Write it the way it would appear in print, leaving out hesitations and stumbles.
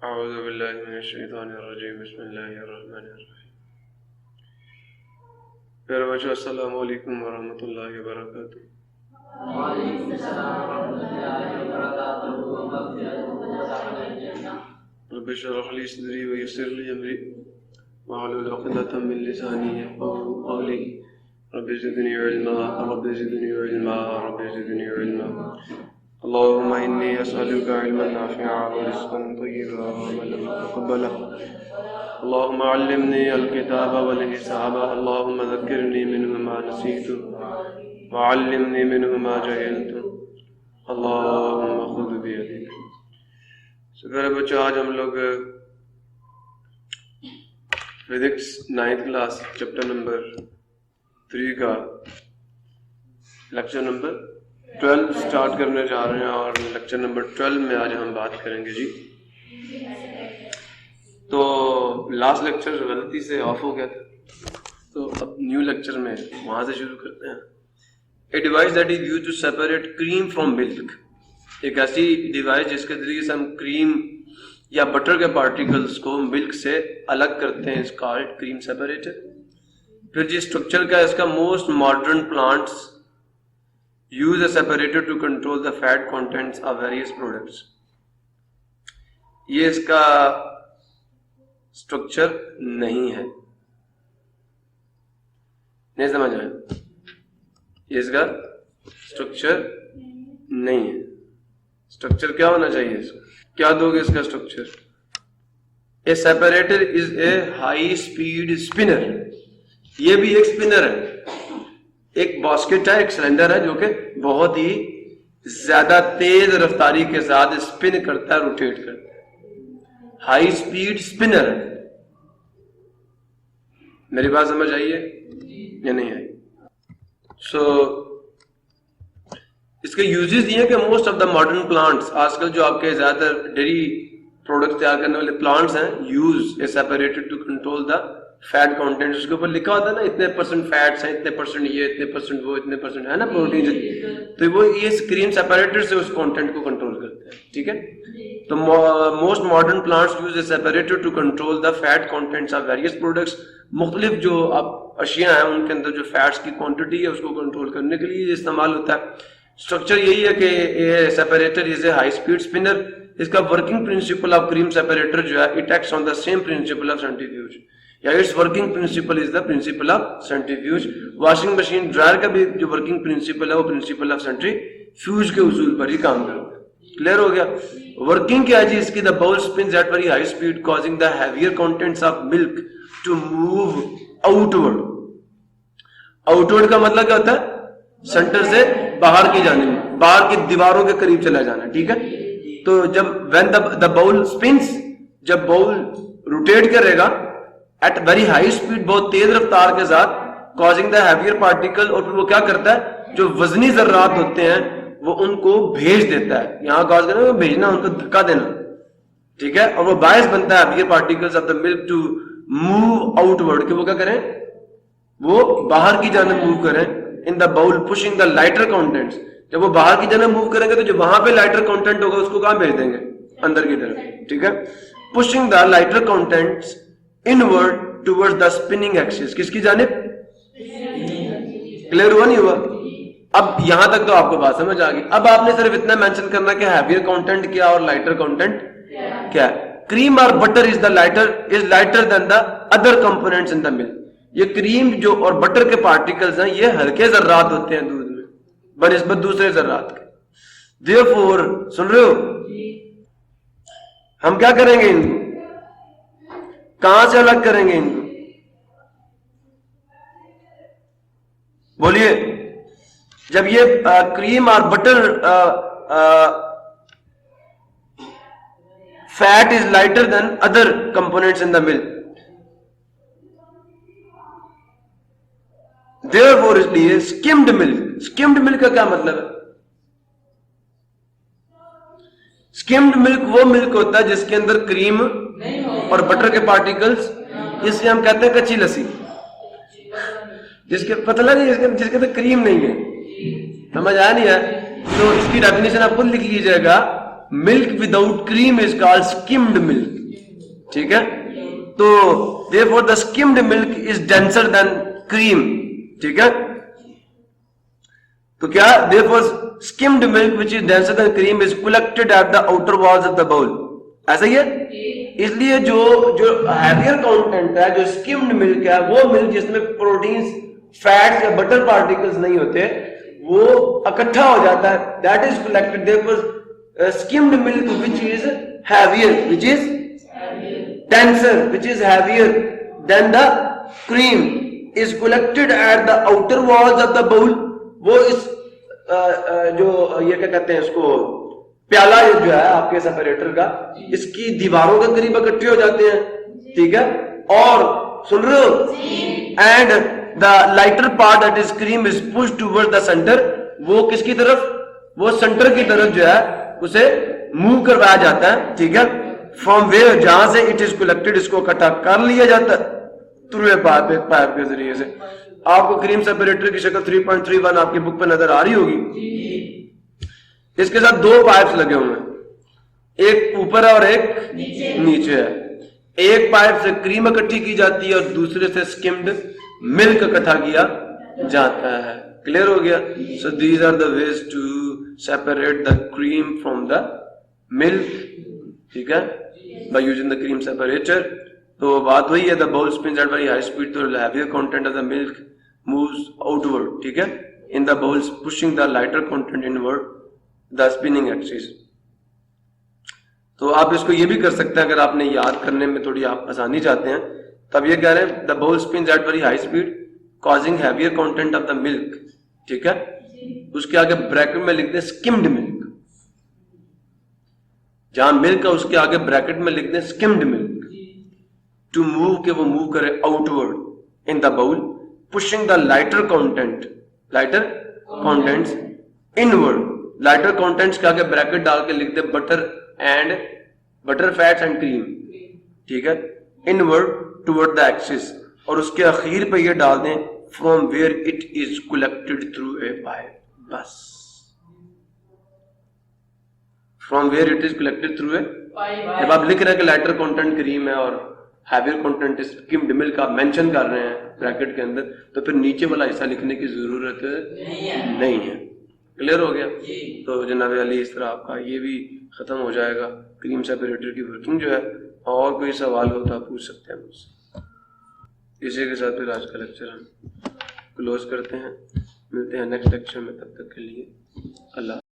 अऊज़ु बिल्लाहि मिनश शैतानिर रजीम बिस्मिल्लाहिर रहमानिर रहीम। प्यारे बच्चों, अस्सलामु अलैकुम व रहमतुल्लाहि व बरकातुहू। रब्बि इश्रह ली सदरी व यस्सिर ली अमरी वहलुल उक़दतम मिन लिसानी यफ़क़हू क़ौली। Rabbi ज़िदनी इल्मा rabbi ज़िदनी इल्मा rabbi ज़िदनी इल्मा। अल्लाहुम्मा इन्नी अस्अलुका इल्मन नाफ़िअन व रिज़्क़न तय्यिबन व अमलन मुतक़ब्बलन। अल्लाहुम्मा अल्लिमनी अल-किताब वल हिसाब। अल्लाहुम्मा ज़क्किरनी मिन्हु मा नसीतु व अल्लिमनी मिन्हु मा जहलतु। अल्लाहुम्मा खुज़ बियदी। प्यारे बच्चों, आज हम लोग physics 9th class chapter number 3 का लेक्चर नंबर 12 स्टार्ट करने जा रहे हैं और लेक्चर नंबर 12 में आज हम बात करेंगे जी। तो लास्ट लेक्चर गलती से ऑफ हो गया था, तो अब न्यू लेक्चर में वहां से शुरू करते हैं। A device that is used to separate cream from milk. एक ऐसी डिवाइस जिसके जरिए से हम क्रीम या बटर के पार्टिकल्स को मिल्क से अलग करते हैं, इज कॉल्ड क्रीम सेपरेटर। फिर जिस स्ट्रक्चर का इसका most modern plants use a separator to control the fat contents of various products. ये इसका स्ट्रक्चर नहीं है, नहीं समझ आए? ये इसका स्ट्रक्चर नहीं है। स्ट्रक्चर क्या होना चाहिए इसका? क्या दोगे इसका structure? A separator is a high speed spinner. ये भी एक स्पिनर है, एक बास्केट है, एक सिलेंडर है जो कि बहुत ही ज्यादा तेज रफ्तारी के साथ स्पिन करता है, रोटेट करता है। हाई स्पीड स्पिनर है। मेरी बात समझ आई है या नहीं आई? सो इसके यूजेस ये है कि most of the modern plants, आजकल जो आपके ज्यादातर डेयरी प्रोडक्ट तैयार करने वाले प्लांट्स हैं, use a separator to control the fat content. उसके ऊपर लिखा होता है ना, इतने परसेंट फैट्स हैं, इतने परसेंट ये, इतने परसेंट वो, इतने परसेंट है ना प्रोटीन। तो वो ये क्रीम सेपरेटर से उस कंटेंट को कंट्रोल करते हैं, ठीक है। तो most modern plants use a separator to control the fat contents of various products. मुख्तलिफ जो आप अशिया हैं उनके अंदर जो फैट्स की क्वांटिटी है उसको कंट्रोल करने के लिए इस्तेमाल होता है। स्ट्रक्चर यही है कि ये separator is a high speed spinner. इसका working principle of cream separator जो है, it acts on the same principle of centrifuge, या its working principle is the principle of centrifuge. Washing machine dryer का भी जो वर्किंग प्रिंसिपल है वो principal of centrifuge के उसूल पर ही काम करता है। क्लियर हो गया? वर्किंग क्या है जी इसकी? The bowl spins at very high speed causing the heavier contents of milk to move outward. Outward का मतलब क्या होता है? सेंटर से बाहर की जाने, बाहर की दीवारों के करीब चला जाना, ठीक है। तो जब व्हेन द बाउल स्पिन्स, जब बाउल रोटेट करेगा एट वेरी हाई स्पीड, बहुत तेज रफ्तार के साथ, कॉजिंग द हैवियर पार्टिकल, और फिर वो क्या करता है, जो वजनी जर्रात होते हैं वो उनको भेज देता है। यहां कॉज करना, भेजना, उनको धक्का देना, ठीक है। और वो बायस बनता है heavier particles of the milk to move outward, कि वो क्या करें, वो बाहर की जाने मूव करें। In the bowl pushing the lighter contents, जब वो बाहर की जाने मूव करेंगे तो जो वहां पे लाइटर कंटेंट होगा उसको कहां भेज देंगे? अंदर की तरफ, ठीक है। Pushing the lighter contents inward towards the spinning axis, किसकी जानिब? क्लियर हुआ नहीं हुआ? अब यहां तक तो आपको बात समझ आ गई। अब आपने सिर्फ इतना मेंशन करना कि हैवियर कंटेंट क्या और लाइटर कंटेंट क्या है। क्रीम और butter is lighter than the other components in the milk. ये क्रीम जो और बटर के पार्टिकल्स हैं ये हल्के जर्रात होते हैं दूध में बनिस्बत दूसरे जर्रात के। देयरफॉर, सुन रहे हो, हम क्या करेंगे, इनको कहां से अलग करेंगे इनको? बोलिए। जब ये क्रीम और butter fat is lighter than other components in the milk, therefore इसलिए स्किम्ड मिल्क। स्किम्ड मिल्क का क्या मतलब है? स्किम्ड मिल्क वो मिल्क होता है जिसके अंदर क्रीम और बटर के पार्टिकल्स, इसलिए हम कहते हैं कच्ची लस्सी। जिसके पतला नहीं, जिसके अंदर क्रीम नहीं है। समझ आया नहीं है? तो इसकी डेफिनेशन आप खुद लिख लीजिएगा। Milk without cream is called skimmed milk. ठीक है। तो therefore the skimmed milk is denser than cream, ठीक है। तो क्या therefore skimmed milk which is denser than cream is collected at the outer walls of the bowl, ऐसा ही है। इसलिए जो हैवियर कंटेंट है, जो स्किम्ड मिल्क है, वो मिल्क जिसमें प्रोटीन्स, फैट्स या बटर पार्टिकल्स नहीं होते, वो इकट्ठा हो जाता है, that is collected. Therefore skimmed milk which is heavier, which is denser, which is heavier than the cream is collected at the outer walls of the bowl। वो इस जो ये क्या कहते हैं इसको, प्याला जो है आपके सेपरेटर का, इसकी दीवारों के करीब इकट्ठे हो जाते हैं, ठीक है। और सुन रहे हो, and the lighter part that is cream is pushed toward the centre, वो किसकी तरफ, वो सेंटर की तरफ जो है उसे मूव करवाया जाता है, ठीक है। फ्रॉम वेयर, जहां से इट इज कलेक्टेड, इसको इकट्ठा कर लिया जाता है थ्रू ए पाइप, एक पाइप के जरिए से। आपको क्रीम सेपरेटर की शक्ल 3.31 आपकी बुक पे नजर आ रही होगी। इसके साथ दो पाइप्स लगे हुए हैं, एक ऊपर है और एक नीचे है। एक पाइप से क्रीम इकट्ठी की जाती है और दूसरे से स्किम्ड मिल्क इकट्ठा किया जाता है। क्लियर हो गया। So these are the ways to separate the cream from the milk, ठीक है, by using the cream separator. तो बात वही है, the bowl spins at very high speed, तो heavier content of the milk moves outward, ठीक है, in the bowls, pushing the lighter content inward the spinning axis. तो आप इसको ये भी कर सकते हैं, अगर आपने याद करने में थोड़ी आप आसानी चाहते हैं, तब ये कह रहे हैं the bowl spins at very high speed causing heavier content of the milk, ठीक है। उसके आगे ब्रैकेट में लिख दें स्किम्ड मिल्क, जहां मिल्क है उसके आगे ब्रैकेट में लिख दें स्किम्ड मिल्क, टू मूव, के वो मूव करे outward in the bowl, pushing the lighter contents inward. Lighter contents के आगे ब्रैकेट डाल के लिख दे बटर फैट्स एंड क्रीम, ठीक है, इनवर्ड टुवर्ड द एक्सिस, और उसके आखिर पे ये डाल दें from where it is collected through a pipe, बस from where it is collected through a. जब आप लिख रहे हैं कि लाइटर कंटेंट क्रीम है और हैवियर कंटेंट स्किम्ड मिल्क आप मेंशन कर रहे हैं ब्रैकेट के अंदर, तो फिर नीचे वाला हिस्सा लिखने की जरूरत नहीं है। क्लियर हो गया। तो जनाब अली, इस तरह आपका ये भी खत्म हो जाएगा क्रीम सेपरेटर की वर्किंग जो है। और कोई सवाल हो तो आप पूछ सकते हैं मुझसे। इसी के साथ फिर आज का लेक्चर हम क्लोज करते हैं। मिलते हैं नेक्स्ट लेक्चर में, तब तक के लिए अल्लाह।